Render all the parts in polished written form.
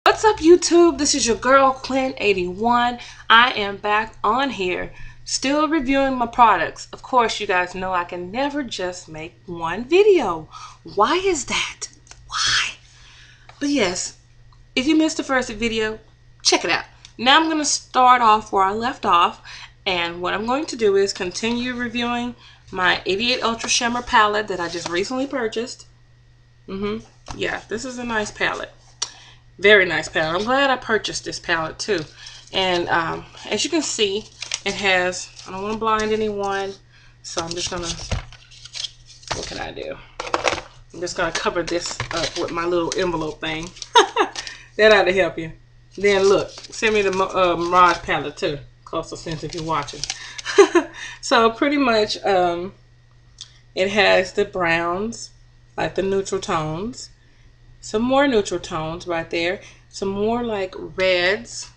What's up, YouTube? This is your girl Quinn81. I am back on here, still reviewing my products. Of course, you guys know I can never just make one video. Why is that? Why? But yes, if you missed the first video, check it out. Now I'm going to start off where I left off, and what I'm going to do is continue reviewing my 88 Ultra Shimmer palette that I just recently purchased. Yeah, this is a nice palette. Very nice palette. I'm glad I purchased this palette too. And as you can see, it has, I don't want to blind anyone, so I'm just gonna, what can I do? I'm just gonna cover this up with my little envelope thing. That ought to help you. Then look, send me the Mirage palette too. Coastal Sense if you're watching. So pretty much it has the browns, like the neutral tones. Some more neutral tones right there. Some more like reds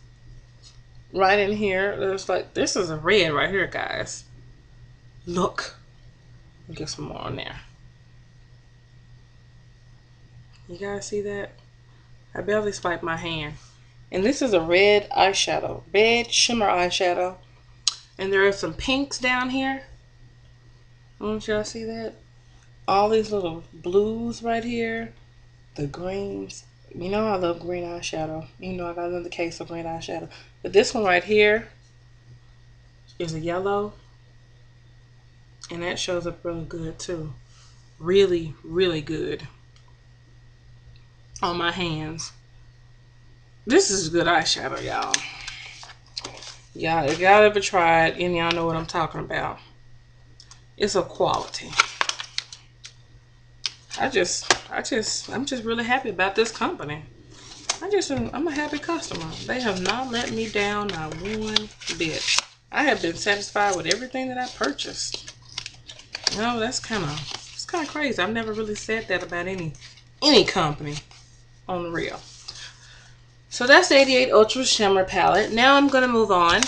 right in here. There's like, this is a red right here, guys. Look. Get some more on there. You guys see that? I barely swiped my hand. And this is a red eyeshadow. Red shimmer eyeshadow. And there are some pinks down here. Don't y'all see that? All these little blues right here. The greens. You know I love green eyeshadow. You know I got another case of green eyeshadow. But this one right here is a yellow. And that shows up really good too. Really, really good on my hands. This is good eyeshadow, y'all. Y'all, if y'all ever tried, and y'all know what I'm talking about. It's a quality. I'm just really happy about this company. I'm a happy customer. They have not let me down not one bit. I have been satisfied with everything that I purchased. You know, it's kind of crazy. I've never really said that about any company on the real. So that's the 88 Ultra Shimmer palette. Now I'm going to move on.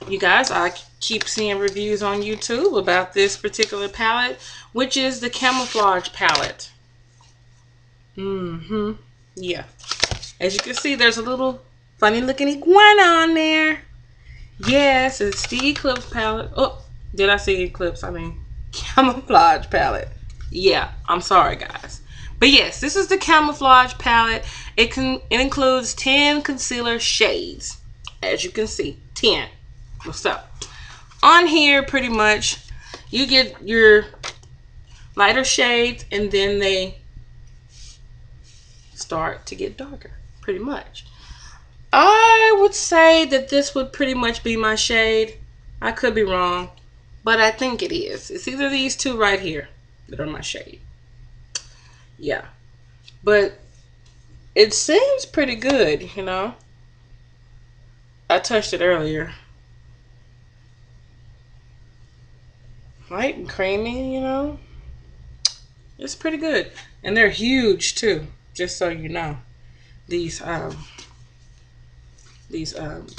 You guys, I keep seeing reviews on YouTube about this particular palette, which is the Camouflage palette. Yeah. As you can see, there's a little funny looking iguana on there. Yes, it's the Eclipse palette. Oh, did I say Eclipse? I mean Camouflage palette. Yeah, I'm sorry, guys. But yes, this is the Camouflage palette. It includes 10 concealer shades. As you can see, 10. What's up? On here, pretty much, you get your lighter shades, and then they start to get darker, pretty much. I would say that this would pretty much be my shade. I could be wrong, but I think it is. It's either these two right here that are my shade. Yeah, but it seems pretty good, you know. I touched it earlier. Light and creamy, you know. It's pretty good, and they're huge too. Just so you know, these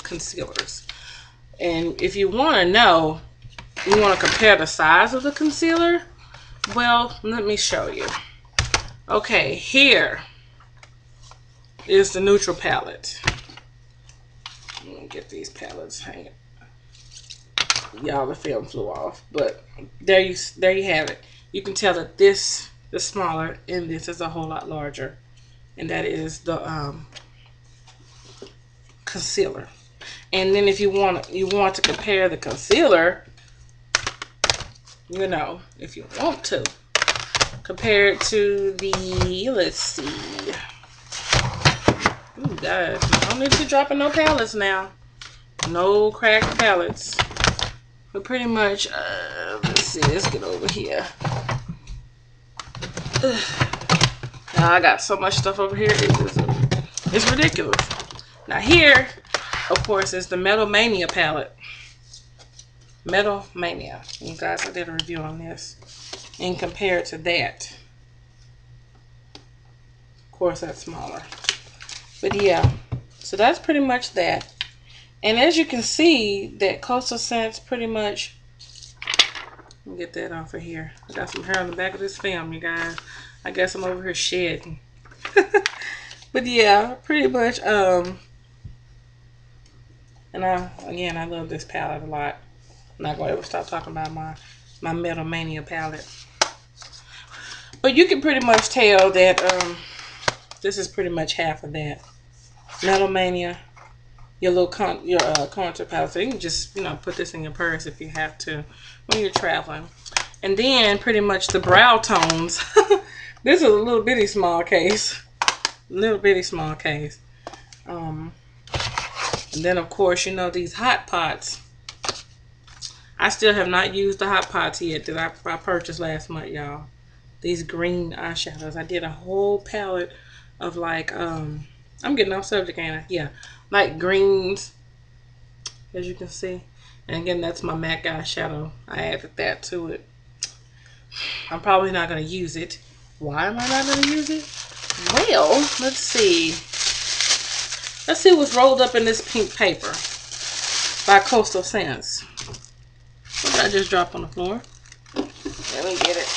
concealers. And if you want to know, you want to compare the size of the concealer, well, let me show you. Okay, here is the neutral palette. Let me get these palettes hanging. Y'all, the film flew off, but there you have it. You can tell that this is smaller and this is a whole lot larger. And that is the concealer. And then if you want to compare the concealer, you know, if you want to compare it to the, let's see. Ooh, guys, I don't need to be dropping no palettes now. No cracked palettes. But pretty much, let's see, let's get over here. Now I got so much stuff over here, it's ridiculous. Now here, of course, is the Metal Mania palette. Metal Mania. You guys, I did a review on this. And compare it to that. Of course, that's smaller. But yeah, so that's pretty much that. And as you can see, that Coastal Scents pretty much, let me get that off of here. I got some hair on the back of this film, you guys. I guess I'm over here shedding. But yeah, pretty much. And I love this palette a lot. I'm not gonna ever stop talking about my Metal Mania palette. But you can pretty much tell that this is pretty much half of that. Metal Mania, your little contour palette. So you can just put this in your purse if you have to when you're traveling. And then pretty much the brow tones. This is a little bitty small case. Little bitty small case. And then of course these hot pots. I still have not used the hot pots yet that I purchased last month, y'all. These green eyeshadows. I did a whole palette of like I'm getting off subject, ain't I? Yeah, like greens, as you can see. And again, that's my MAC eyeshadow. I added that to it. I'm probably not going to use it. Why am I not going to use it? Well, let's see. Let's see what's rolled up in this pink paper by Coastal Scents. What did I just drop on the floor? Let me get it.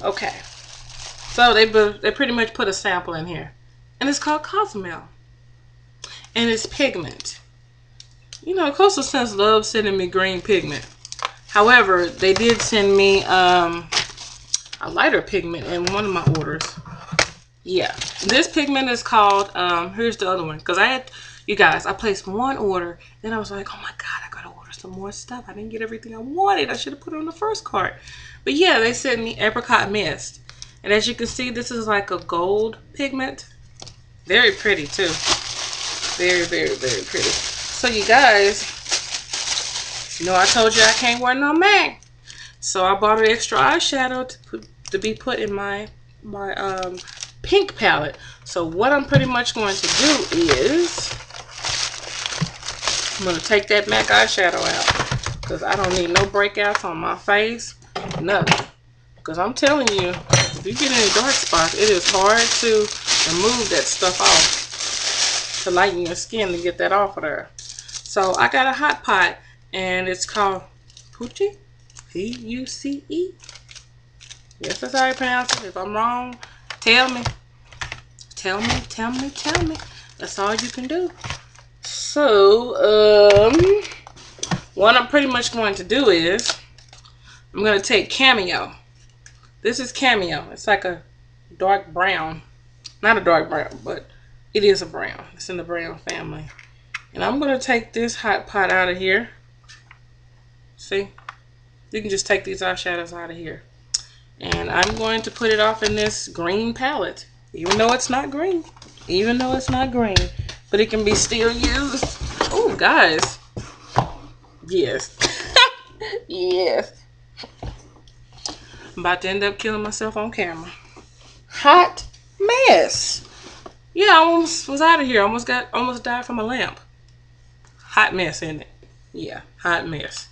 Okay. So they pretty much put a sample in here. And it's called Cozumel. And it's pigment. Coastal Scents loves sending me green pigment. However, they did send me a lighter pigment in one of my orders. Yeah. This pigment is called, here's the other one. Because I placed one order. Then I was like, oh my God, I gotta order some more stuff. I didn't get everything I wanted. I should have put it on the first cart. But yeah, they sent me Apricot Mist. And as you can see, this is like a gold pigment. Very pretty too. Very, very, very pretty. So you guys, I told you I can't wear no MAC. So I bought an extra eyeshadow to be put in my pink palette. So what I'm pretty much going to do is I'm going to take that MAC eyeshadow out because I don't need no breakouts on my face. Nothing. Because I'm telling you, if you get any dark spots, it is hard to remove that stuff off, to lighten your skin to get that off of there. So I got a hot pot, and it's called Pucci, P-U-C-E. Yes, that's how you pronounce it. If I'm wrong, tell me. Tell me, tell me, tell me. That's all you can do. So, what I'm pretty much going to do is, I'm going to take Cameo. This is Cameo. It's like a dark brown. Not a dark brown, but it is a brown. It's in the brown family. And I'm going to take this hot pot out of here. See? You can just take these eyeshadows out of here. And I'm going to put it off in this green palette. Even though it's not green. Even though it's not green. But it can be still used. Oh, guys. Yes. Yes. I'm about to end up killing myself on camera. Hot mess. Yeah, I almost was out of here. Almost died from a lamp. Hot mess, isn't it? Yeah, hot mess.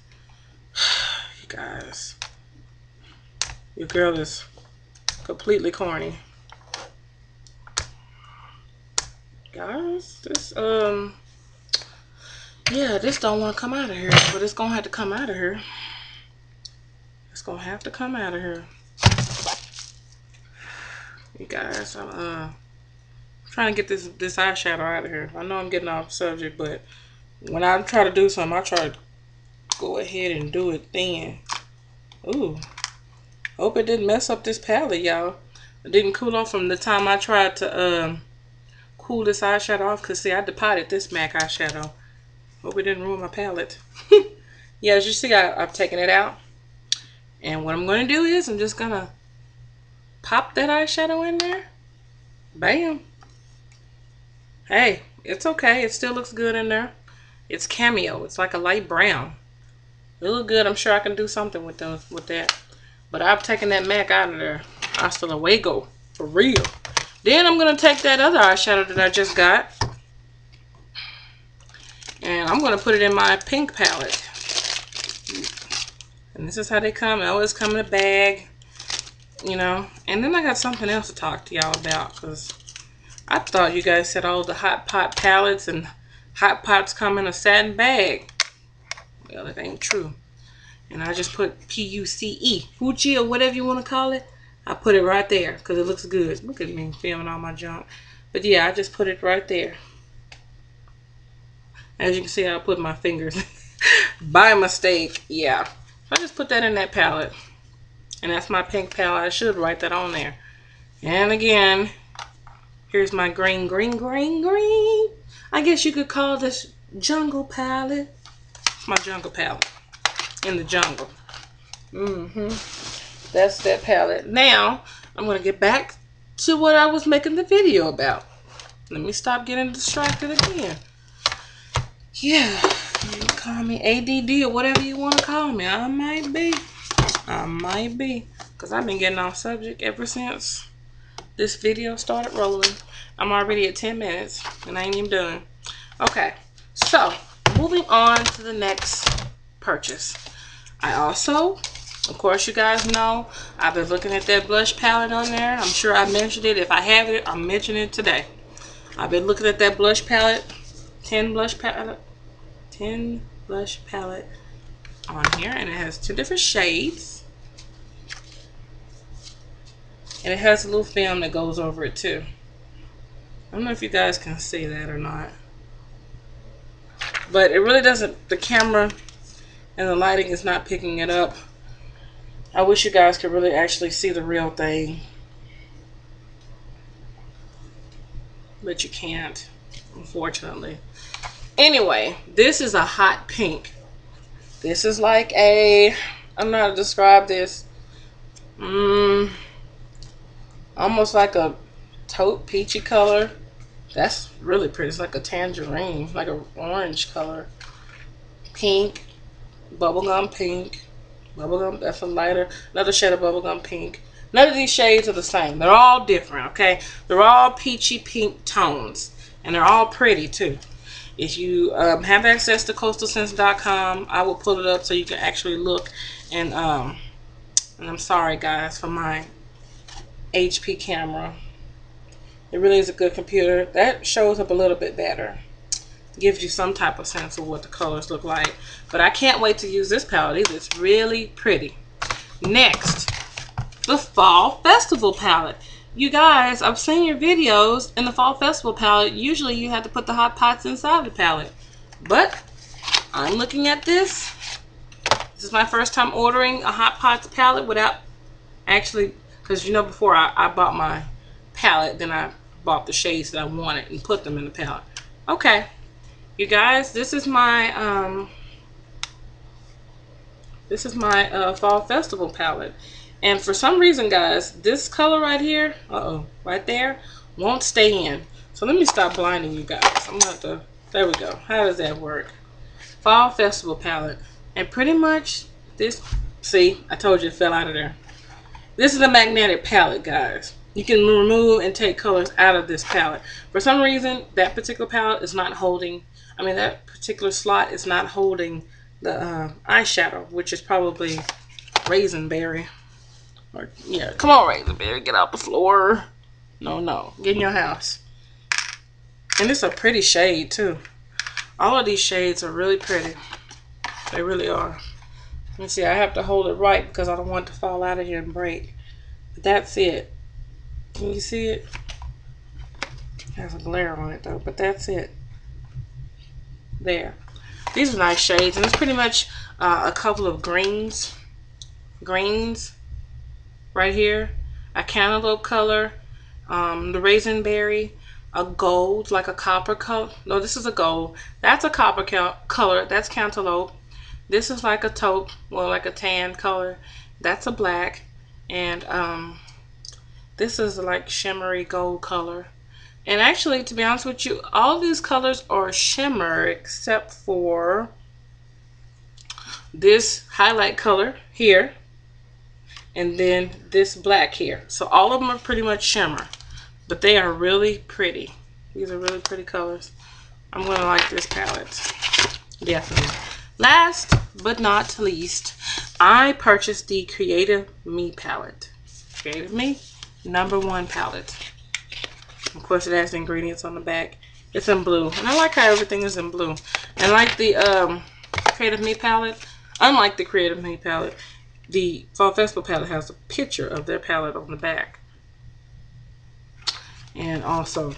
You guys. Your girl is completely corny. Guys, this yeah, this don't want to come out of here, but it's gonna have to come out of here. It's gonna have to come out of here. You guys, I'm trying to get this eyeshadow out of here. I know I'm getting off subject, but when I try to do something, I try to go ahead and do it then. Ooh. Hope it didn't mess up this palette, y'all. It didn't cool off from the time I tried to cool this eyeshadow off. Because, see, I depotted this MAC eyeshadow. Hope it didn't ruin my palette. Yeah, as you see, I've taken it out. And what I'm going to do is I'm just going to pop that eyeshadow in there. Bam. Hey, it's okay. It still looks good in there. It's Cameo. It's like a light brown. It look good. I'm sure I can do something with that. But I've taken that MAC out of there. Hasta luego. For real. Then I'm going to take that other eyeshadow that I just got. And I'm going to put it in my pink palette. And this is how they come. They always come in a bag. You know. And then I got something else to talk to y'all about. Because I thought you guys said all the Hot Pot palettes and Hot Pots come in a satin bag. Well, it ain't true. And I just put P-U-C-E. Pucci or whatever you want to call it. I put it right there because it looks good. Look at me filming all my junk. But yeah, I just put it right there. As you can see, I put my fingers by mistake. Yeah. I just put that in that palette. And that's my pink palette. I should write that on there. And again, here's my green. I guess you could call this jungle palette. It's my jungle palette. In the jungle. That's that palette. Now, I'm going to get back to what I was making the video about. Let me stop getting distracted again. Yeah, you can call me ADD or whatever you want to call me. I might be. Because I've been getting off subject ever since this video started rolling. I'm already at 10 minutes and I ain't even done. Okay, so moving on to the next purchase. I also, of course, you guys know, I've been looking at that blush palette on there. I'm sure I mentioned it. If I have it, I'm mentioning it today. I've been looking at that blush palette. 10 blush palette on here, and it has 2 different shades. And it has a little film that goes over it too. I don't know if you guys can see that or not. But it really doesn't, the camera and the lighting is not picking it up. I wish you guys could really actually see the real thing. But you can't, unfortunately. Anyway, this is a hot pink. This is like a, I don't know how to describe this. Almost like a taupe peachy color. That's really pretty. It's like a tangerine, like an orange color. Pink, bubblegum pink. Bubblegum, that's a lighter, another shade of bubblegum pink. None of these shades are the same. They're all different, okay? They're all peachy pink tones. And they're all pretty too. If you have access to coastalscents.com, I will pull it up so you can actually look. And I'm sorry guys for my HP camera. It really is a good computer. That shows up a little bit better. Gives you some type of sense of what the colors look like. But I can't wait to use this palette either. It's really pretty. Next, the Fall Festival palette. You guys, I've seen your videos in the Fall Festival palette. Usually you have to put the hot pots inside the palette. But I'm looking at this. This is my first time ordering a hot pots palette without actually, because you know before I bought my palette, then I bought the shades that I wanted and put them in the palette. Okay. You guys, this is my Fall Festival palette. And for some reason, guys, this color right here, right there, won't stay in. So let me stop blinding you guys. I'm gonna have to, there we go. How does that work? Fall Festival palette. And pretty much this, see, I told you it fell out of there. This is a magnetic palette, guys. You can remove and take colors out of this palette. For some reason, that particular palette is not holding, that particular slot is not holding the eyeshadow, which is probably Raisinberry. Or, yeah, come on, Raisinberry, get out the floor. No, get in your house. And it's a pretty shade, too. All of these shades are really pretty. They really are. Let me see, I have to hold it right because I don't want it to fall out of here and break. But that's it. Can you see it? It has a glare on it, though, but that's it. There. These are nice shades, and it's pretty much a couple of greens right here, a cantaloupe color, the Raisinberry, a gold, like a copper color. No, this is a gold. That's a copper color. That's cantaloupe. This is like a taupe, well, like a tan color. That's a black, and this is like shimmery gold color. And actually, to be honest with you, all these colors are shimmer except for this highlight color here and then this black here. So all of them are pretty much shimmer, but they are really pretty. These are really pretty colors. I'm going to like this palette. Definitely. Last but not least, I purchased the Creative Me palette. Creative Me #1 palette. Of course, it has the ingredients on the back. It's in blue, and I like how everything is in blue. And like the Creative Me palette, unlike the Creative Me palette, the Fall Festival palette has a picture of their palette on the back. And also